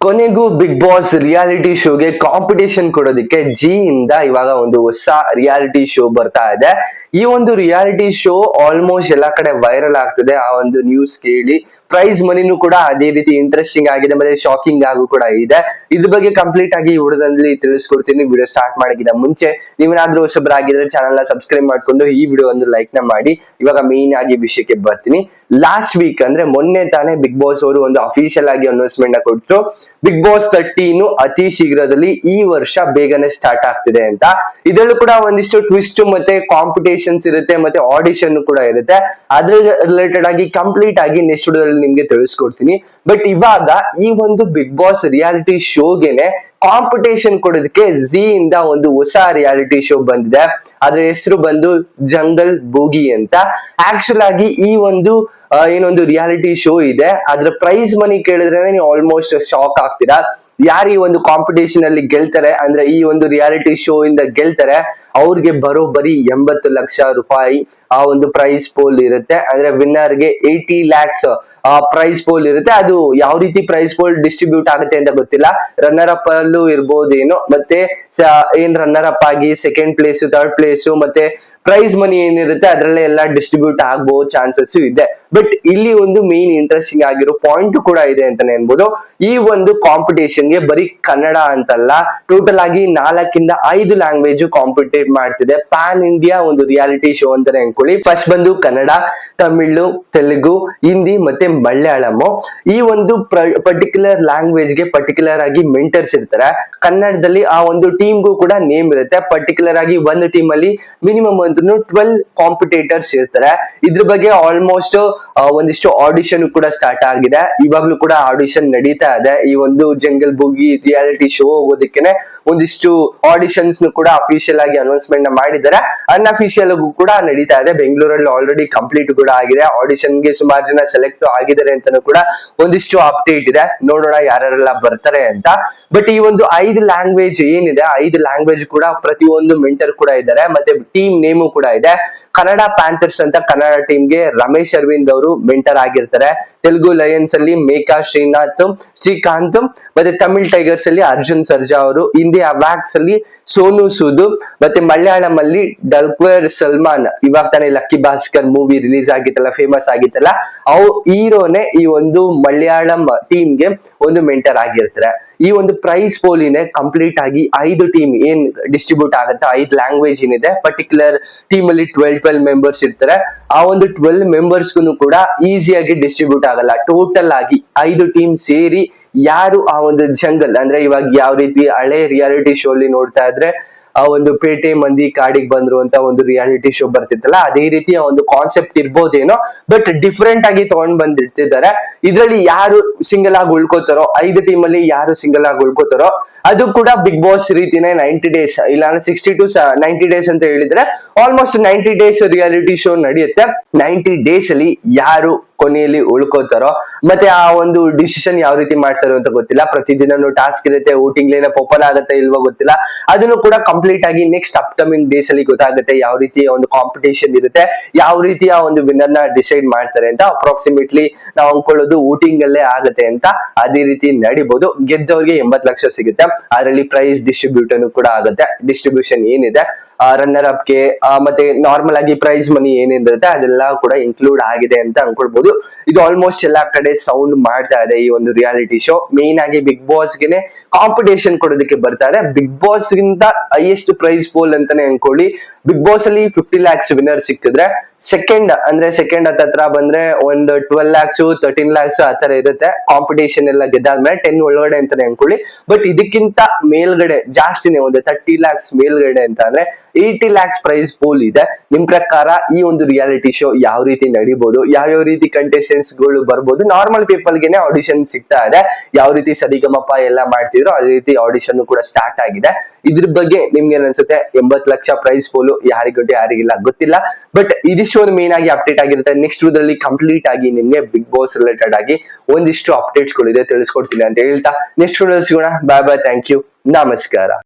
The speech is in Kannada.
ಕೊನೆಗೂ ಬಿಗ್ ಬಾಸ್ ರಿಯಾಲಿಟಿ ಶೋಗೆ ಕಾಂಪಿಟೇಷನ್ ಕೊಡೋದಕ್ಕೆ ಜಿ ಇಂದ ಇವಾಗ ಒಂದು ಹೊಸ ರಿಯಾಲಿಟಿ ಶೋ ಬರ್ತಾ ಇದೆ. ಈ ಒಂದು ರಿಯಾಲಿಟಿ ಶೋ ಆಲ್ಮೋಸ್ಟ್ ಎಲ್ಲಾ ಕಡೆ ವೈರಲ್ ಆಗ್ತದೆ. ಆ ಒಂದು ನ್ಯೂಸ್ ಕೇಳಿ ಪ್ರೈಸ್ ಮನಿನೂ ಕೂಡ ಅದೇ ರೀತಿ ಇಂಟ್ರೆಸ್ಟಿಂಗ್ ಆಗಿದೆ, ಮತ್ತೆ ಶಾಕಿಂಗ್ ಆಗು ಕೂಡ ಇದೆ. ಇದ್ರ ಬಗ್ಗೆ ಕಂಪ್ಲೀಟ್ ಆಗಿ ಈ ವಿಡಿಯೋದಲ್ಲಿ ತಿಳಿಸ್ಕೊಡ್ತೀನಿ. ವಿಡಿಯೋ ಸ್ಟಾರ್ಟ್ ಮಾಡೋಕ್ಕಿಂತ ಮುಂಚೆ ನೀವೇನಾದ್ರೂ ಹೊಸಬರಾಗಿದ್ರೆ ಚಾನಲ್ ನ ಸಬ್ಸ್ಕ್ರೈಬ್ ಮಾಡ್ಕೊಂಡು ಈ ವಿಡಿಯೋ ಒಂದು ಲೈಕ್ ನ ಮಾಡಿ. ಇವಾಗ ಮೇನ್ ಆಗಿ ವಿಷಯಕ್ಕೆ ಬರ್ತೀನಿ. ಲಾಸ್ಟ್ ವೀಕ್ ಅಂದ್ರೆ ಮೊನ್ನೆ ತಾನೇ ಬಿಗ್ ಬಾಸ್ ಅವರು ಒಂದು ಅಫಿಷಿಯಲ್ ಆಗಿ ಅನೌನ್ಸ್ಮೆಂಟ್ ನ ಕೊಟ್ಟರು. ಬಿಗ್ ಬಾಸ್ 13 ಅತಿ ಶೀಘ್ರದಲ್ಲಿ ಈ ವರ್ಷ ಬೇಗನೆ ಸ್ಟಾರ್ಟ್ ಆಗ್ತಿದೆ ಅಂತ. ಇದರಲ್ಲೂ ಕೂಡ ಒಂದಿಷ್ಟು ಟ್ವಿಸ್ಟ್ ಮತ್ತೆ ಕಾಂಪಿಟೇಷನ್ಸ್ ಇರುತ್ತೆ, ಮತ್ತೆ ಆಡಿಷನ್ ಕೂಡ ಇರುತ್ತೆ. ಅದ್ರ ರಿಲೇಟೆಡ್ ಆಗಿ ಕಂಪ್ಲೀಟ್ ಆಗಿ ನೆಕ್ಸ್ಟ್ ವಿಡಿಯೋದಲ್ಲಿ ನಿಮ್ಗೆ ತಿಳಿಸ್ಕೊಡ್ತೀನಿ. ಬಟ್ ಇವಾಗ ಈ ಒಂದು ಬಿಗ್ ಬಾಸ್ ರಿಯಾಲಿಟಿ ಶೋಗೆನೆ ಕಾಂಪಿಟೇಷನ್ ಕೊಡೋದಕ್ಕೆ ಜಿ ಇಂದ ಒಂದು ಹೊಸ ರಿಯಾಲಿಟಿ ಶೋ ಬಂದಿದೆ. ಅದ್ರ ಹೆಸರು ಬಂದು ಜಂಗಲ್ ಬೂಗಿ ಅಂತ. ಆಕ್ಚುಲ್ ಆಗಿ ಈ ಒಂದು ಏನೊಂದು ರಿಯಾಲಿಟಿ ಶೋ ಇದೆ, ಅದ್ರ ಪ್ರೈಸ್ ಮನಿ ಕೇಳಿದ್ರೆ ನೀವು ಆಲ್ಮೋಸ್ಟ್ ಶಾಕ್ ಆಗ್ತೀರಾ. ಯಾರು ಈ ಒಂದು ಕಾಂಪಿಟೇಷನ್ ಅಲ್ಲಿ ಗೆಲ್ತಾರೆ ಅಂದ್ರೆ ಈ ಒಂದು ರಿಯಾಲಿಟಿ ಶೋ ಇಂದ ಗೆಲ್ತಾರೆ, ಅವ್ರಿಗೆ ಬರೋಬ್ಬರಿ 80 ಲಕ್ಷ ರೂಪಾಯಿ ಆ ಒಂದು ಪ್ರೈಸ್ ಪೋಲ್ ಇರುತ್ತೆ. ಅಂದ್ರೆ ವಿನ್ನರ್ ಗೆ 80 lakhs ಪ್ರೈಸ್ ಪೋಲ್ ಇರುತ್ತೆ. ಅದು ಯಾವ ರೀತಿ ಪ್ರೈಸ್ ಪೋಲ್ ಡಿಸ್ಟ್ರಿಬ್ಯೂಟ್ ಆಗುತ್ತೆ ಅಂತ ಗೊತ್ತಿಲ್ಲ. ರನ್ನರ್ ಅಪ್ ಅಲ್ಲೂ ಇರ್ಬೋದೇನೋ, ಮತ್ತೆ ಏನ್ ರನ್ನರ್ ಅಪ್ ಆಗಿ ಸೆಕೆಂಡ್ ಪ್ಲೇಸ್, ಥರ್ಡ್ ಪ್ಲೇಸ್, ಮತ್ತೆ ಪ್ರೈಸ್ ಮನಿ ಏನಿರುತ್ತೆ ಅದ್ರಲ್ಲೇ ಎಲ್ಲ ಡಿಸ್ಟ್ರಿಬ್ಯೂಟ್ ಆಗಬಹುದು ಚಾನ್ಸಸ್ ಇದೆ. ಬಟ್ ಇಲ್ಲಿ ಒಂದು ಮೇನ್ ಇಂಟ್ರೆಸ್ಟಿಂಗ್ ಆಗಿರೋ ಪಾಯಿಂಟ್ ಕೂಡ ಇದೆ ಅಂತಾನೆ ಅನ್ಬೋದು. ಈ ಒಂದು ಕಾಂಪಿಟೇಷನ್ ಗೆ ಬರೀ ಕನ್ನಡ ಅಂತಲ್ಲ, ಟೋಟಲ್ ಆಗಿ 4 ಇಂದ 5 ಲ್ಯಾಂಗ್ವೇಜ್ ಕಾಂಪಿಟೇಟ್ ಮಾಡ್ತಿದೆ. ಪ್ಯಾನ್ ಇಂಡಿಯಾ ಒಂದು ರಿಯಾಲಿಟಿ ಶೋ ಅಂತಾನೆ ಅನ್ಕೊಳ್ಳಿ. ಫಸ್ಟ್ ಬಂದು ಕನ್ನಡ, ತಮಿಳು, ತೆಲುಗು, ಹಿಂದಿ ಮತ್ತೆ ಮಲಯಾಳಂ. ಈ ಒಂದು ಪರ್ಟಿಕ್ಯುಲರ್ ಲ್ಯಾಂಗ್ವೇಜ್ ಗೆ ಪರ್ಟಿಕ್ಯುಲರ್ ಆಗಿ ಮೆಂಟರ್ಸ್ ಇರ್ತಾರೆ. ಕನ್ನಡದಲ್ಲಿ ಆ ಒಂದು ಟೀಮ್ಗೂ ಕೂಡ ನೇಮ್ ಇರುತ್ತೆ. ಪರ್ಟಿಕ್ಯುಲರ್ ಆಗಿ ಒಂದು ಟೀಮ್ ಅಲ್ಲಿ ಮಿನಿಮಮ್ 12 ಕಾಂಪಿಟೇಟರ್ಸ್ ಇರ್ತಾರೆ. ಇದ್ರ ಬಗ್ಗೆ ಆಲ್ಮೋಸ್ಟ್ ಒಂದಿಷ್ಟು ಆಡಿಷನ್ ಕೂಡ ಸ್ಟಾರ್ಟ್ ಆಗಿದೆ. ಇವಾಗ್ಲೂ ಕೂಡ ಆಡಿಷನ್ ನಡೀತಾ ಇದೆ. ಈ ಒಂದು ಜಂಗಲ್ ಬೂಗಿ ರಿಯಾಲಿಟಿ ಶೋ ಹೋಗೋದಕ್ಕೆ ಒಂದಿಷ್ಟು ಆಡಿಷನ್ಸ್ ಕೂಡ ಅಫಿಷಿಯಲ್ ಆಗಿ ಅನೌನ್ಸ್ಮೆಂಟ್ ನ ಮಾಡಿದ್ದಾರೆ. ಅನ್ಅಫಿಷಿಯಲ್ ಕೂಡ ನಡೀತಾ ಇದೆ. ಬೆಂಗಳೂರಲ್ಲಿ ಆಲ್ರೆಡಿ ಕಂಪ್ಲೀಟ್ ಕೂಡ ಆಗಿದೆ. ಆಡಿಷನ್ ಗೆ ಸುಮಾರು ಜನ ಸೆಲೆಕ್ಟ್ ಆಗಿದ್ದಾರೆ ಅಂತಾನು ಕೂಡ ಒಂದಿಷ್ಟು ಅಪ್ಡೇಟ್ ಇದೆ. ನೋಡೋಣ ಯಾರೆಲ್ಲ ಬರ್ತಾರೆ ಅಂತ. ಬಟ್ ಈ ಒಂದು 5 ಲ್ಯಾಂಗ್ವೇಜ್ ಏನಿದೆ, 5 ಲ್ಯಾಂಗ್ವೇಜ್ ಕೂಡ ಪ್ರತಿಯೊಂದು ಮೆಂಟರ್ ಕೂಡ ಇದ್ದಾರೆ, ಮತ್ತೆ ಟೀಮ್ ನೇಮು ಕೂಡ ಇದೆ. ಕನ್ನಡ ಪ್ಯಾಂಥರ್ಸ್ ಅಂತ ಕನ್ನಡ ಟೀಮ್ ಗೆ ರಮೇಶ್ ಅರವಿಂದ್ ಅವರು ಮೆಂಟರ್ ಆಗಿರ್ತಾರೆ. ತೆಲುಗು ಲಯನ್ಸ್ ಅಲ್ಲಿ ಮೇಕಾ ಶ್ರೀಕಾಂತ್, ಮತ್ತೆ ತಮಿಳ್ ಟೈಗರ್ಸ್ ಅಲ್ಲಿ ಅರ್ಜುನ್ ಸರ್ಜಾ ಅವರು, ಹಿಂದಿ ಅವ್ಯಾಕ್ಸ್ ಅಲ್ಲಿ ಸೋನು ಸೂದ್, ಮತ್ತೆ ಮಲಯಾಳಂ ಅಲ್ಲಿ ಡಲ್ಕ್ವೇರ್ ಸಲ್ಮಾನ್. ಇವಾಗ ತಾನೇ ಲಕ್ಕಿ ಭಾಸ್ಕರ್ ಮೂವಿ ರಿಲೀಸ್ ಆಗಿತ್ತಲ್ಲ, ಫೇಮಸ್ ಆಗಿತ್ತಲ್ಲ, ಅವು ಹೀರೋನೆ ಈ ಒಂದು ಮಲಯಾಳಂ ಟೀಮ್ ಗೆ ಒಂದು ಮೆಂಟರ್ ಆಗಿರ್ತಾರೆ. ಈ ಒಂದು ಪ್ರೈಸ್ ಪೋಲಿನೇ ಕಂಪ್ಲೀಟ್ ಆಗಿ 5 ಟೀಮ್ ಏನ್ ಡಿಸ್ಟ್ರಿಬ್ಯೂಟ್ ಆಗುತ್ತೆ, 5 ಲ್ಯಾಂಗ್ವೇಜ್ ಏನಿದೆ, ಪರ್ಟಿಕ್ಯುಲರ್ ಟೀಮ್ ಅಲ್ಲಿ 12 ಮೆಂಬರ್ಸ್ ಇರ್ತಾರೆ. ಆ ಒಂದು 12 ಮೆಂಬರ್ಸ್ಗೂ ಕೂಡ ಈಸಿಯಾಗಿ ಡಿಸ್ಟ್ರಿಬ್ಯೂಟ್ ಆಗಲ್ಲ. ಟೋಟಲ್ ಆಗಿ 5 ಟೀಮ್ ಸೇರಿ ಯಾರು ಆ ಒಂದು ಜಂಗಲ್ ಅಂದ್ರೆ ಇವಾಗ ಯಾವ ರೀತಿ ಹಳೆ ರಿಯಾಲಿಟಿ ಶೋ ಅಲ್ಲಿ ನೋಡ್ತಾ ಇದ್ರೆ ಆ ಒಂದು ಪೇಟೆ ಮಂದಿ ಕಾಡಿಗೆ ಬಂದ್ರು ಅಂತ ಒಂದು ರಿಯಾಲಿಟಿ ಶೋ ಬರ್ತಿತ್ತಲ್ಲ, ಅದೇ ರೀತಿಯ ಒಂದು ಕಾನ್ಸೆಪ್ಟ್ ಇರ್ಬೋದೇನೋ. ಬಟ್ ಡಿಫ್ರೆಂಟ್ ಆಗಿ ತಗೊಂಡ್ ಬಂದಿರ್ತಿದ್ದಾರೆ. ಇದ್ರಲ್ಲಿ ಯಾರು ಸಿಂಗಲ್ ಆಗಿ ಉಳ್ಕೋತಾರೋ, 5 ಟೀಮ್ ಅಲ್ಲಿ ಯಾರು ಸಿಂಗಲ್ ಆಗಿ ಉಳ್ಕೋತಾರೋ, ಅದು ಕೂಡ ಬಿಗ್ ಬಾಸ್ ರೀತಿನೇ 90 ಡೇಸ್ ಇಲ್ಲ 60 to 90 ಡೇಸ್ ಅಂತ ಹೇಳಿದ್ರೆ ಆಲ್ಮೋಸ್ಟ್ 90 ಡೇಸ್ ರಿಯಾಲಿಟಿ ಶೋ ನಡೆಯುತ್ತೆ. 90 ಡೇಸ್ ಅಲ್ಲಿ ಯಾರು ಕೊನೆಯಲ್ಲಿ ಉಳ್ಕೋತಾರೋ, ಮತ್ತೆ ಆ ಒಂದು ಡಿಸಿಷನ್ ಯಾವ ರೀತಿ ಮಾಡ್ತಾರೋ ಅಂತ ಗೊತ್ತಿಲ್ಲ. ಪ್ರತಿದಿನ ಟಾಸ್ಕ್ ಇರುತ್ತೆ, ವೋಟಿಂಗ್ ಲೈನ್ ಅಪ್ ಓಪನ್ ಆಗುತ್ತೆ ಇಲ್ವೋ ಗೊತ್ತಿಲ್ಲ. ಅದನ್ನು ಕೂಡ ಕಂಪ್ಲೀಟ್ ಆಗಿ ನೆಕ್ಸ್ಟ್ ಅಪ್ಕಮಿಂಗ್ ಡೇಸ್ ಅಲ್ಲಿ ಗೊತ್ತಾಗುತ್ತೆ ಯಾವ ರೀತಿಯ ಒಂದು ಕಾಂಪಿಟೇಷನ್ ಇರುತ್ತೆ, ಯಾವ ರೀತಿಯ ಒಂದು ವಿನ್ನರ್ ನ ಡಿಸೈಡ್ ಮಾಡ್ತಾರೆ ಅಂತ. ಅಪ್ರಾಕ್ಸಿಮೇಟ್ಲಿ ನಾವು ಅನ್ಕೊಳ್ಳೋದು ವೋಟಿಂಗ್ ಅಲ್ಲೇ ಆಗುತ್ತೆ ಅಂತ. ಅದೇ ರೀತಿ ನಡಿಬಹುದು. ಗೆದ್ದವ್ರಿಗೆ 80 ಲಕ್ಷ ಸಿಗುತ್ತೆ. ಅದರಲ್ಲಿ ಪ್ರೈಸ್ ಡಿಸ್ಟ್ರಿಬ್ಯೂಷನ್ ಕೂಡ ಆಗುತ್ತೆ. ಡಿಸ್ಟ್ರಿಬ್ಯೂಷನ್ ಏನಿದೆ ರನ್ನರ್ ಅಪ್ ಗೆ ಮತ್ತೆ ನಾರ್ಮಲ್ ಆಗಿ ಪ್ರೈಸ್ ಮನಿ ಏನಿರುತ್ತೆ ಅದೆಲ್ಲ ಕೂಡ ಇನ್ಕ್ಲೂಡ್ ಆಗಿದೆ ಅಂತ ಅನ್ಕೊಳ್ಬಹುದು. ಇದು ಆಲ್ಮೋಸ್ಟ್ ಎಲ್ಲಾ ಕಡೆ ಸೌಂಡ್ ಮಾಡ್ತಾ ಇದೆ ಈ ಒಂದು ರಿಯಾಲಿಟಿ ಶೋ. ಮೇನ್ ಆಗಿ ಬಿಗ್ ಬಾಸ್ ಗೆನೆ ಕಾಂಪಿಟೇಷನ್ ಕೊಡೋದಕ್ಕೆ ಬರ್ತಾ ಇದೆ. ಬಿಗ್ ಬಾಸ್ ಗಿಂತ ಹೈಯೆಸ್ಟ್ ಪ್ರೈಸ್ ಪೋಲ್ ಅಂತಾನೆ ಅನ್ಕೊಳ್ಳಿ. ಬಿಗ್ ಬಾಸ್ ಅಲ್ಲಿ 50 lakhs ವಿನ್ನರ್ ಸಿಕ್ಕಿದ್ರೆ, ಸೆಕೆಂಡ್ ಹತ್ರ ಬಂದ್ರೆ ಒಂದು 12 lakhs 13 lakhs ಆ ತರ ಇರುತ್ತೆ. ಕಾಂಪಿಟೇಷನ್ ಎಲ್ಲ ಗೆದ್ದಾದ್ಮೇಲೆ 10 ಒಳಗಡೆ ಅಂತಾನೆ ಅನ್ಕೊಳ್ಳಿ. ಬಟ್ ಇದಕ್ಕಿಂತ ಮೇಲ್ಗಡೆ ಜಾಸ್ತಿನೇ, ಒಂದು 30 lakhs ಮೇಲ್ಗಡೆ ಅಂತ ಅಂದ್ರೆ 80 lakhs ಪ್ರೈಸ್ ಪೋಲ್ ಇದೆ. ನಿಮ್ ಪ್ರಕಾರ ಈ ಒಂದು ರಿಯಾಲಿಟಿ ಶೋ ಯಾವ ರೀತಿ ನಡಿಬಹುದು, ಯಾವ್ಯಾವ ರೀತಿ ಕಂಟೆಸ್ಟೆಂಟ್ಸ್ ಗಳು ಬರ್ಬೋದು? ನಾರ್ಮಲ್ ಪೀಪಲ್ ಗೆನೆ ಆಡಿಷನ್ ಸಿಗ್ತಾ ಇದೆ. ಯಾವ ರೀತಿ ಸರಿಗಮಪ ಎಲ್ಲ ಮಾಡ್ತಿದ್ರು ಅದೇ ರೀತಿ ಆಡಿಷನ್ ಕೂಡ ಸ್ಟಾರ್ಟ್ ಆಗಿದೆ. ಇದ್ರ ಬಗ್ಗೆ ನಿಮ್ಗೆ ಅನ್ಸುತ್ತೆ? 80 ಲಕ್ಷ ಪ್ರೈಸ್ ಪೋಲು ಯಾರಿಗೊಟ್ಟು ಯಾರಿಗಿಲ್ಲ ಗೊತ್ತಿಲ್ಲ. ಬಟ್ ಇದಿಷ್ಟು ಒಂದು ಮೇನ್ ಆಗಿ ಅಪ್ಡೇಟ್ ಆಗಿರುತ್ತೆ. ನೆಕ್ಸ್ಟ್ ವಿಡಿಯೋದಲ್ಲಿ ಕಂಪ್ಲೀಟ್ ಆಗಿ ನಿಮ್ಗೆ ಬಿಗ್ ಬಾಸ್ ರಿಲೇಟೆಡ್ ಆಗಿ ಒಂದಿಷ್ಟು ಅಪ್ಡೇಟ್ಸ್ ಗಳಿದೆ ತಿಳಿಸ್ಕೊಡ್ತೀನಿ ಅಂತ ಹೇಳ್ತಾ ನೆಕ್ಸ್ಟ್ ವಿಡಿಯೋ ಸಿಗೋಣ. ಬಾಯ್ ಬಾಯ್, ಥ್ಯಾಂಕ್ ಯು, ನಮಸ್ಕಾರ.